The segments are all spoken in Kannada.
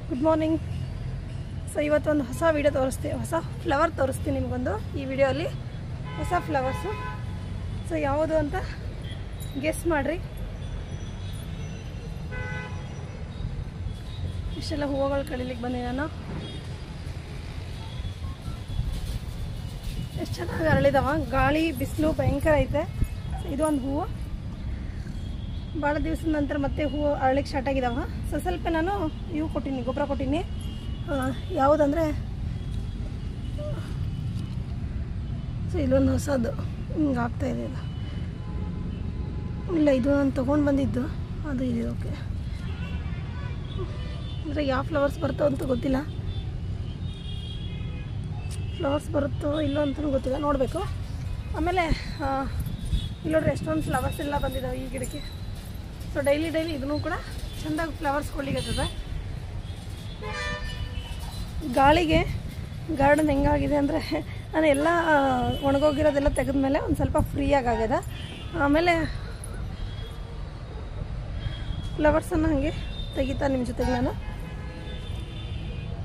Good morning. ಸೊ ಇವತ್ತೊಂದು ಹೊಸ ವಿಡಿಯೋ ತೋರಿಸ್ತೀನಿ, ಹೊಸ ಫ್ಲವರ್ ತೋರಿಸ್ತೀನಿ ನಿಮಗೊಂದು. ಈ ವಿಡಿಯೋಲಿ ಹೊಸ ಫ್ಲವರ್ಸು. ಸೊ ಯಾವುದು ಅಂತ ಗೆಸ್ ಮಾಡಿರಿ. ಇಷ್ಟೆಲ್ಲ ಹೂವುಗಳು ಕಳೀಲಿಕ್ಕೆ ಬಂದೆ ನಾನು. ಎಷ್ಟು ಚೆನ್ನಾಗಿ ಅರಳಿದಾವ. ಗಾಳಿ ಬಿಸಿಲು ಭಯಂಕರ ಐತೆ. ಇದು ಒಂದು ಹೂವು. ಭಾಳ ದಿವಸದ ನಂತರ ಮತ್ತೆ ಹೂವು ಅರಳಿಕ್ಕೆ ಸ್ಟಾರ್ಟ್ ಆಗಿದಾವ. ಸ್ವಲ್ಪ ನಾನು ಇವು ಕೊಟ್ಟೀನಿ, ಗೊಬ್ಬರ ಕೊಟ್ಟೀನಿ. ಯಾವುದಂದರೆ ಸೊ ಇಲ್ಲೊಂದು ಹೊಸದು ಹಿಂಗೆ ಆಗ್ತಾಯಿದೆ. ಇಲ್ಲ, ಇದು ನಾನು ತೊಗೊಂಡು ಬಂದಿದ್ದು ಅದು ಇದೆ. ಓಕೆ, ಅಂದರೆ ಯಾವ ಫ್ಲವರ್ಸ್ ಬರ್ತೋ ಅಂತ ಗೊತ್ತಿಲ್ಲ. ಫ್ಲವರ್ಸ್ ಬರುತ್ತೋ ಇಲ್ಲೋ ಅಂತಲೂ ಗೊತ್ತಿಲ್ಲ, ನೋಡಬೇಕು. ಆಮೇಲೆ ಇಲ್ಲಿ ನೋಡ್ರಿ ಎಷ್ಟೊಂದು ಫ್ಲವರ್ಸ್ ಎಲ್ಲ ಬಂದಿದ್ದಾವೆ ಈ ಗಿಡಕ್ಕೆ. ಸೊ ಡೈಲಿ ಇದನ್ನು ಕೂಡ ಚೆಂದಾಗಿ ಫ್ಲವರ್ಸ್ ಕೊಡ್ಲಿಕ್ಕೆ. ಗಾಳಿಗೆ ಗಾರ್ಡನ್ ಹೆಂಗಾಗಿದೆ ಅಂದರೆ, ನಾನು ಎಲ್ಲ ಒಣಗೋಗಿರೋದೆಲ್ಲ ತೆಗೆದ್ಮೇಲೆ ಒಂದು ಸ್ವಲ್ಪ ಫ್ರೀಯಾಗಿ ಆಗ್ಯದ. ಆಮೇಲೆ ಫ್ಲವರ್ಸನ್ನು ಹಾಗೆ ತೆಗಿತಾ ನಿಮ್ಮ ಜೊತೆಗೆ ನಾನು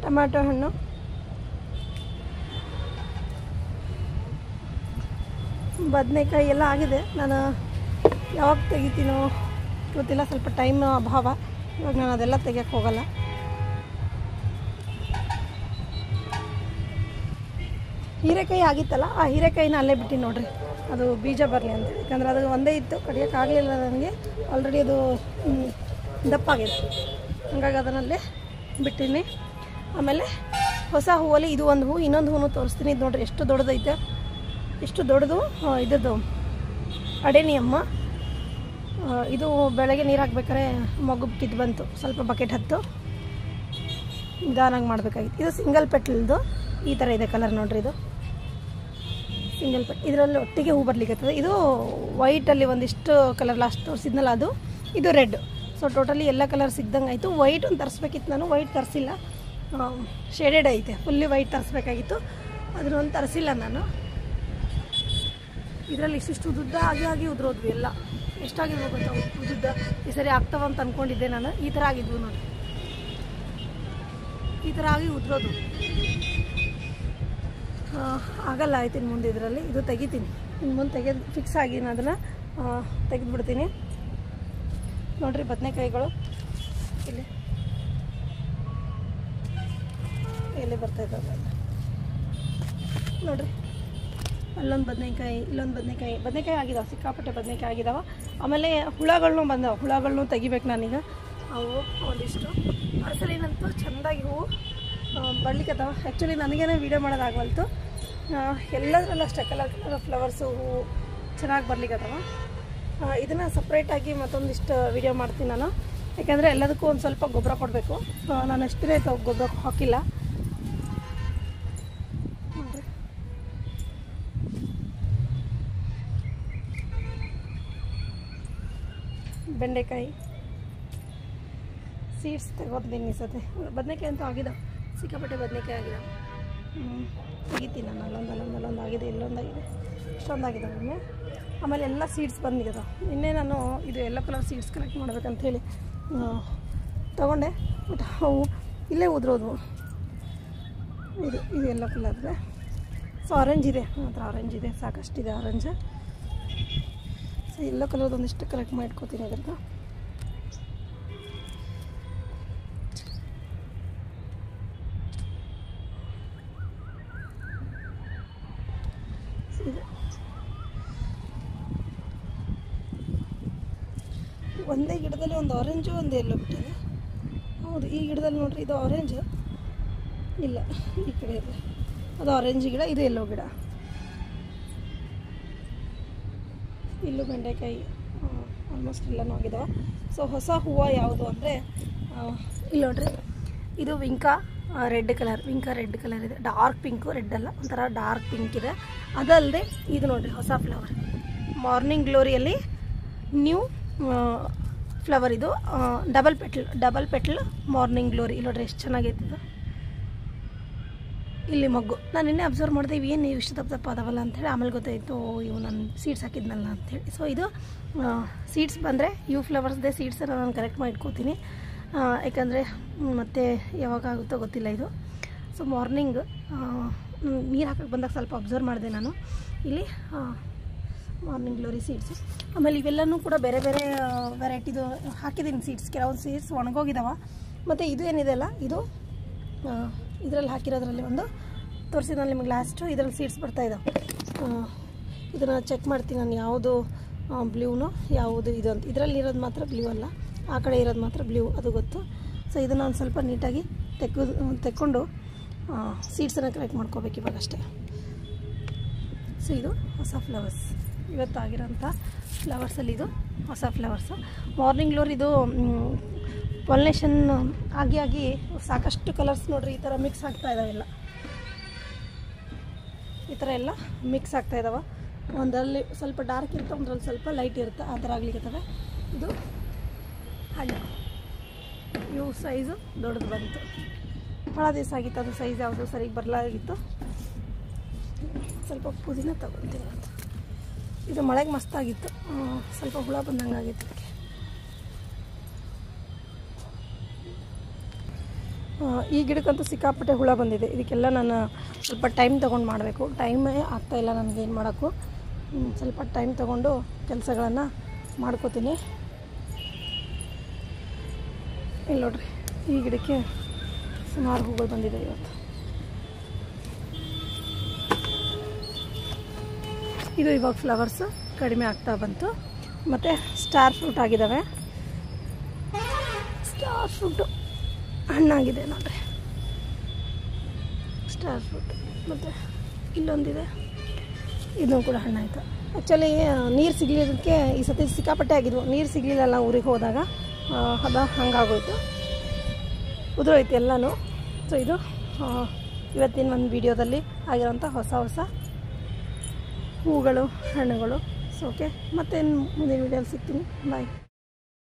ಟೊಮ್ಯಾಟೊ ಹಣ್ಣು, ಬದನೆಕಾಯಿ ಎಲ್ಲ ಆಗಿದೆ. ನಾನು ಯಾವಾಗ ತೆಗಿತೀನೋ ಗೊತ್ತಿಲ್ಲ, ಸ್ವಲ್ಪ ಟೈಮ್ ಅಭಾವ. ಇವಾಗ ನಾನು ಅದೆಲ್ಲ ತೆಗಿಯೋಕ್ಕೆ ಹೋಗಲ್ಲ. ಹೀರೆಕಾಯಿ ಆಗಿತ್ತಲ್ಲ, ಆ ಹೀರೆಕಾಯಿನ ಅಲ್ಲೇ ಬಿಟ್ಟು ನೋಡ್ರಿ, ಅದು ಬೀಜ ಬರಲಿ ಅಂತ. ಯಾಕಂದರೆ ಅದು ಒಂದೇ ಇತ್ತು, ಕಡಿಯೋಕ್ಕಾಗಲಿಲ್ಲ ನನಗೆ. ಆಲ್ರೆಡಿ ಅದು ದಪ್ಪಾಗಿದೆ, ಹಂಗಾಗಿ ಅದನ್ನಲ್ಲೇ ಬಿಟ್ಟಿನಿ. ಆಮೇಲೆ ಹೊಸ ಹೂವಲ್ಲಿ ಇದು ಒಂದು ಹೂವು, ಇನ್ನೊಂದು ಹೂವು ತೋರಿಸ್ತೀನಿ. ಇದು ನೋಡ್ರಿ ಎಷ್ಟು ದೊಡ್ಡದೈತೆ, ಎಷ್ಟು ದೊಡ್ಡದು. ಇದ್ದದ್ದು ಅಡೆನಿಯಮ್ಮ. ಇದು ಬೆಳಗ್ಗೆ ನೀರು ಹಾಕ್ಬೇಕಾದ್ರೆ ಮಗು ಕಿತ್ತು ಬಂತು, ಸ್ವಲ್ಪ ಬಕೆಟ್ ಹತ್ತು ನಿಧಾನಾಗಿ ಮಾಡಬೇಕಾಗಿತ್ತು. ಇದು ಸಿಂಗಲ್ ಪೆಟ್ಲದು ಈ ಥರ ಇದೆ ಕಲರ್ ನೋಡ್ರಿ. ಇದು ಸಿಂಗಲ್ ಪೆಟ್, ಇದರಲ್ಲಿ ಒಟ್ಟಿಗೆ ಹೂ ಬರ್ಲಿಕ್ಕೆ. ಇದು ವೈಟಲ್ಲಿ ಒಂದಿಷ್ಟು ಕಲರ್ ಲಾಸ್ಟ್ ತೋರಿಸಿದ್ನಲ್ಲ ಅದು. ಇದು ರೆಡ್. ಸೊ ಟೋಟಲಿ ಎಲ್ಲ ಕಲರ್ ಸಿಗ್ದಂಗೆ ಆಯಿತು. ವೈಟ್ ಒಂದು ತರಿಸ್ಬೇಕಿತ್ತು ನಾನು, ವೈಟ್ ತರಿಸಿಲ್ಲ. ಶೇಡೆಡ್ ಐತೆ, ಫುಲ್ಲಿ ವೈಟ್ ತರಿಸ್ಬೇಕಾಗಿತ್ತು, ಅದನ್ನೊಂದು ತರಿಸಿಲ್ಲ ನಾನು. ಇದರಲ್ಲಿ ಇಷ್ಟಿಷ್ಟು ಉದ್ದ ಆಗಿ ಉದುರೋದ್ವಿ ಎಲ್ಲ. ಎಷ್ಟಾಗಿದ್ವು ಗೊತ್ತಾ ಉದ್ದ. ಈ ಸರಿ ಆಗ್ತಾವ ಅಂತ ಅಂದ್ಕೊಂಡಿದ್ದೆ ನಾನು. ಈ ಥರ ಆಗಿದ್ವು ನೋಡಿ, ಈ ಥರ ಆಗಿ ಉದುರೋದು. ಆಗಲ್ಲ ಆಯ್ತು ಇನ್ನು ಮುಂದೆ ಇದರಲ್ಲಿ. ಇದು ತೆಗಿತೀನಿ, ಇನ್ನು ಮುಂದೆ ತೆಗೆದು ಫಿಕ್ಸ್ ಆಗಿ ನಾನು ಅದನ್ನು ತೆಗೆದುಬಿಡ್ತೀನಿ. ನೋಡಿರಿ ಬದನೆಕಾಯಿಗಳು ಇಲ್ಲಿ ಎಲ್ಲಿ ಬರ್ತಾಯಿದ್ದಾವೆ ನೋಡಿರಿ. ಅಲ್ಲೊಂದು ಬದನೆಕಾಯಿ, ಇಲ್ಲೊಂದು ಬದನೆಕಾಯಿ ಆಗಿದಾವೆ, ಸಿಕ್ಕಾಪಟ್ಟೆ ಬದನೆಕಾಯಿ ಆಗಿದಾವೆ. ಆಮೇಲೆ ಹುಳಗಳನ್ನೂ ಬಂದಾವೆ, ಹುಳಗಳನ್ನೂ ತೆಗಿಬೇಕು ನಾನೀಗ. ಅವು ಒಂದಿಷ್ಟು ಅರಸಲಿನಂತೂ ಚೆಂದಾಗಿ ಹೂವು ಬರ್ಲಿಕ್ಕತ್ತವ. Actually ನನಗೇನೆ video ಮಾಡೋದಾಗವಲ್ತು. ಎಲ್ಲದರಲ್ಲೂ ಅಷ್ಟೇ ಕಲರ್ ಫ್ಲವರ್ಸು ಹೂವು ಚೆನ್ನಾಗಿ ಬರ್ಲಿಕ್ಕತ್ತವ. ಇದನ್ನು ಸಪ್ರೇಟಾಗಿ ಮತ್ತೊಂದಿಷ್ಟು ವೀಡಿಯೋ ಮಾಡ್ತೀನಿ ನಾನು. ಯಾಕೆಂದರೆ ಎಲ್ಲದಕ್ಕೂ ಒಂದು ಸ್ವಲ್ಪ ಗೊಬ್ಬರ ಕೊಡಬೇಕು. ನಾನು ಅಷ್ಟೇ ಗೊಬ್ಬರ ಹಾಕಿಲ್ಲ. ಬೆಂಡೆಕಾಯಿ ಸೀಡ್ಸ್ ತೆಗೋತೀನಿ ಈ ಸತಿ. ಬದನೆಕಾಯಿ ಅಂತೂ ಆಗಿದಾವೆ, ಸಿಕ್ಕಾಪಟ್ಟೆ ಬದನೆಕಾಯಿ ಆಗಿದಾವೆ. ತೆಗಿತೀನಿ ನಾನು. ಅಲ್ಲೊಂದು ಆಗಿದೆ, ಇಲ್ಲೊಂದಾಗಿದೆ, ಇಷ್ಟೊಂದಾಗಿದ್ದಾವೆ. ಆಮೇಲೆ ಎಲ್ಲ ಸೀಡ್ಸ್ ಬಂದಿದ್ದಾವೆ. ನಿನ್ನೆ ನಾನು ಇದು ಎಲ್ಲ ಕಲರ್ ಸೀಡ್ಸ್ ಕಲೆಕ್ಟ್ ಮಾಡ್ಬೇಕಂತ ಹೇಳಿ ತೊಗೊಂಡೆ. ಬಟ್ ಅವು ಇಲ್ಲೇ ಉದುರೋದು. ಇದು ಎಲ್ಲ ಕಲರ್ದೆ. ಸೊ ಆರೆಂಜ್ ಇದೆ, ಮಾತ್ರ ಆರೆಂಜ್ ಇದೆ, ಸಾಕಷ್ಟಿದೆ ಆರೆಂಜ್. ಸೊ ಎಲ್ಲೋ ಕಲರ್ದು ಒಂದಿಷ್ಟು ಕಲೆಕ್ಟ್ ಮಾಡಿಟ್ಕೋತೀನಿ ಅದ್ರದ್ದು. ಒಂದೇ ಗಿಡದಲ್ಲಿ ಒಂದು ಆರೆಂಜು ಒಂದು ಎಲ್ಲೋ ಬಿಟ್ಟಿದೆ. ಹೌದು, ಈ ಗಿಡದಲ್ಲಿ ನೋಡ್ರಿ, ಇದು ಆರೆಂಜ್ ಇಲ್ಲ, ಈ ಕಡೆ ಇದೆ. ಅದು ಆರೆಂಜ್ ಗಿಡ, ಇದು ಎಲ್ಲೋ ಗಿಡ. ಇಲ್ಲೂ ಬೆಂಡೆಕಾಯಿ ಆಲ್ಮೋಸ್ಟ್ ಎಲ್ಲನೂ ಆಗಿದಾವೆ. ಸೊ ಹೊಸ ಹೂವು ಯಾವುದು ಅಂದರೆ ಇಲ್ಲಿ ನೋಡ್ರಿ, ಇದು ವಿಂಕಾ ರೆಡ್ ಕಲರ್. ವಿಂಕಾ ರೆಡ್ ಕಲರ್ ಇದೆ, ಡಾರ್ಕ್ ಪಿಂಕು, ರೆಡ್ ಅಲ್ಲ, ಒಂಥರ ಡಾರ್ಕ್ ಪಿಂಕ್ ಇದೆ. ಅದಲ್ಲದೆ ಇದು ನೋಡ್ರಿ ಹೊಸ ಫ್ಲವರ್, ಮಾರ್ನಿಂಗ್ ಗ್ಲೋರಿಯಲ್ಲಿ ನ್ಯೂ ಫ್ಲವರ್. ಇದು ಡಬಲ್ ಪೆಟ್ಲ್ ಮಾರ್ನಿಂಗ್ ಗ್ಲೋರಿ. ಇಲ್ಲಿ ನೋಡ್ರಿ ಎಷ್ಟು ಚೆನ್ನಾಗೈತಿದೆ. ಇಲ್ಲಿ ಮಗ್ಗು ನಾನು ನಿನ್ನೆ ಅಬ್ಸರ್ವ್ ಮಾಡಿದೆ, ಇವೇನು ಇಷ್ಟು ದಪ್ಪ ಅದಾವಲ್ಲ ಅಂಥೇಳಿ. ಆಮೇಲೆ ಗೊತ್ತಾಯಿತು ಇವು ನಾನು ಸೀಡ್ಸ್ ಹಾಕಿದ್ನಲ್ಲ ಅಂಥೇಳಿ. ಸೊ ಇದು ಸೀಡ್ಸ್ ಬಂದರೆ ಇವು ಫ್ಲವರ್ಸ್ದೇ ಸೀಡ್ಸನ್ನು ನಾನು ಕಲೆಕ್ಟ್ ಮಾಡಿ ಇಟ್ಕೋತೀನಿ. ಯಾಕಂದರೆ ಮತ್ತೆ ಯಾವಾಗ ಆಗುತ್ತೋ ಗೊತ್ತಿಲ್ಲ ಇದು. ಸೊ ಮಾರ್ನಿಂಗ್ ನೀರು ಹಾಕಕ್ಕೆ ಬಂದಾಗ ಸ್ವಲ್ಪ ಅಬ್ಸರ್ವ್ ಮಾಡಿದೆ ನಾನು ಇಲ್ಲಿ ಮಾರ್ನಿಂಗ್ ಗ್ಲೋರಿ ಸೀಡ್ಸು. ಆಮೇಲೆ ಇವೆಲ್ಲನೂ ಕೂಡ ಬೇರೆ ಬೇರೆ ವೆರೈಟಿದು ಹಾಕಿದ್ದೀನಿ ಸೀಡ್ಸ್. ಕೆಲವೊಂದು ಸೀಡ್ಸ್ ಒಣಗೋಗಿದ್ದಾವೆ. ಮತ್ತು ಇದು ಏನಿದೆ ಅಲ್ಲ, ಇದು ಇದರಲ್ಲಿ ಹಾಕಿರೋದ್ರಲ್ಲಿ ಒಂದು ತೋರಿಸಿದ ನಿಮಗೆ ಲಾಸ್ಟು ಇದರಲ್ಲಿ ಸೀಡ್ಸ್ ಬರ್ತಾಯಿದ್ದಾವೆ. ಇದನ್ನು ಚೆಕ್ ಮಾಡ್ತೀನಿ ನಾನು, ಯಾವುದು ಬ್ಲೂನೋ ಯಾವುದು ಇದು ಅಂತ. ಇದರಲ್ಲಿ ಇರೋದು ಮಾತ್ರ ಬ್ಲೂ ಅಲ್ಲ, ಆ ಕಡೆ ಇರೋದು ಮಾತ್ರ ಬ್ಲೂ, ಅದು ಗೊತ್ತು. ಸೊ ಇದನ್ನು ಒಂದು ಸ್ವಲ್ಪ ನೀಟಾಗಿ ತೆಕ್ಕೊಂಡು ಸೀಡ್ಸನ್ನು ಕಲೆಕ್ಟ್ ಮಾಡ್ಕೋಬೇಕು ಇವಾಗ ಅಷ್ಟೇ. ಸೊ ಇದು ಹೊಸ ಫ್ಲವರ್ಸ್, ಇವತ್ತಾಗಿರೋಂಥ ಫ್ಲವರ್ಸಲ್ಲಿ ಇದು ಹೊಸ ಫ್ಲವರ್ಸು. ಮಾರ್ನಿಂಗ್ ಗ್ಲೋರಿ ಇದು ಪಾಲಿನೇಷನ್ ಆಗಿ ಸಾಕಷ್ಟು ಕಲರ್ಸ್ ನೋಡ್ರಿ ಈ ಥರ ಮಿಕ್ಸ್ ಆಗ್ತಾ ಇದ್ದಾವೆಲ್ಲ, ಈ ಥರ ಎಲ್ಲ ಮಿಕ್ಸ್ ಆಗ್ತಾ ಇದ್ದಾವೆ. ಒಂದರಲ್ಲಿ ಸ್ವಲ್ಪ ಡಾರ್ಕ್ ಇರುತ್ತೆ, ಒಂದರಲ್ಲಿ ಸ್ವಲ್ಪ ಲೈಟ್ ಇರುತ್ತೆ, ಆ ಥರ ಆಗ್ಲಿಕ್ಕೆ. ಇದು ಹಣ್ಣು, ಇವು ಸೈಜು ದೊಡ್ಡದು ಬಂತು. ಭಾಳ ದಿವಸ ಆಗಿತ್ತು ಅದು ಸೈಜ್ ಯಾವುದು ಸರಿಗೆ ಬರಲಾಗಿತ್ತು. ಸ್ವಲ್ಪ ಪುದೀನ ತಗೊತೀನಿ ಅಂತ. ಇದು ಮಳೆಗೆ ಮಸ್ತಾಗಿತ್ತು, ಸ್ವಲ್ಪ ಹುಳ ಬಂದಂಗೆ ಆಗಿತ್ತು ಇದಕ್ಕೆ. ಈ ಗಿಡಕ್ಕಂತೂ ಸಿಕ್ಕಾಪಟ್ಟೆ ಹುಳ ಬಂದಿದೆ. ಇದಕ್ಕೆಲ್ಲ ನಾನು ಸ್ವಲ್ಪ ಟೈಮ್ ತೊಗೊಂಡು ಮಾಡಬೇಕು. ಟೈಮೇ ಆಗ್ತಾಯಿಲ್ಲ ನನಗೇನು ಮಾಡೋಕ್ಕೂ. ಸ್ವಲ್ಪ ಟೈಮ್ ತೊಗೊಂಡು ಕೆಲಸಗಳನ್ನು ಮಾಡ್ಕೋತೀನಿ. ಇಲ್ಲಿ ನೋಡ್ರಿ, ಈ ಗಿಡಕ್ಕೆ ಸುಮಾರು ಹೂಗಳು ಬಂದಿದೆ ಇವತ್ತು. ಇದು ಇವಾಗ ಫ್ಲವರ್ಸು ಕಡಿಮೆ ಆಗ್ತಾ ಬಂತು. ಮತ್ತು ಸ್ಟಾರ್ ಫ್ರೂಟ್ ಆಗಿದ್ದಾವೆ. ಸ್ಟಾರ್ ಫ್ರೂಟು ಹಣ್ಣಾಗಿದೆ ನೋಡ್ರಿ, ಸ್ಟಾರ್ ಫ್ರೂಟ್. ಮತ್ತು ಇಲ್ಲೊಂದಿದೆ, ಇದೂ ಕೂಡ ಹಣ್ಣಾಯಿತು. ಆ್ಯಕ್ಚುಲಿ ನೀರು ಸಿಗಲಿದ್ದಕ್ಕೆ ಈ ಸತಿ ಸಿಕ್ಕಾಪಟ್ಟೆ ಆಗಿದ್ವು. ನೀರು ಸಿಗಲಿಲ್ಲಲ್ಲ ಊರಿಗೆ ಹೋದಾಗ, ಹಂಗಾಗೋಯ್ತು, ಉದುರೋಯ್ತು ಎಲ್ಲನೂ. ಸೊ ಇದು ಇವತ್ತಿನ ಒಂದು ವಿಡಿಯೋದಲ್ಲಿ ಆಗಿರೋಂಥ ಹೊಸ ಹೂಗಳು, ಹಣ್ಣುಗಳು. ಸೊ ಓಕೆ, ಮತ್ತೆ ಮುಂದಿನ ವಿಡಿಯೋಲಿ ಸಿಗ್ತೀನಿ. ಬಾಯ್.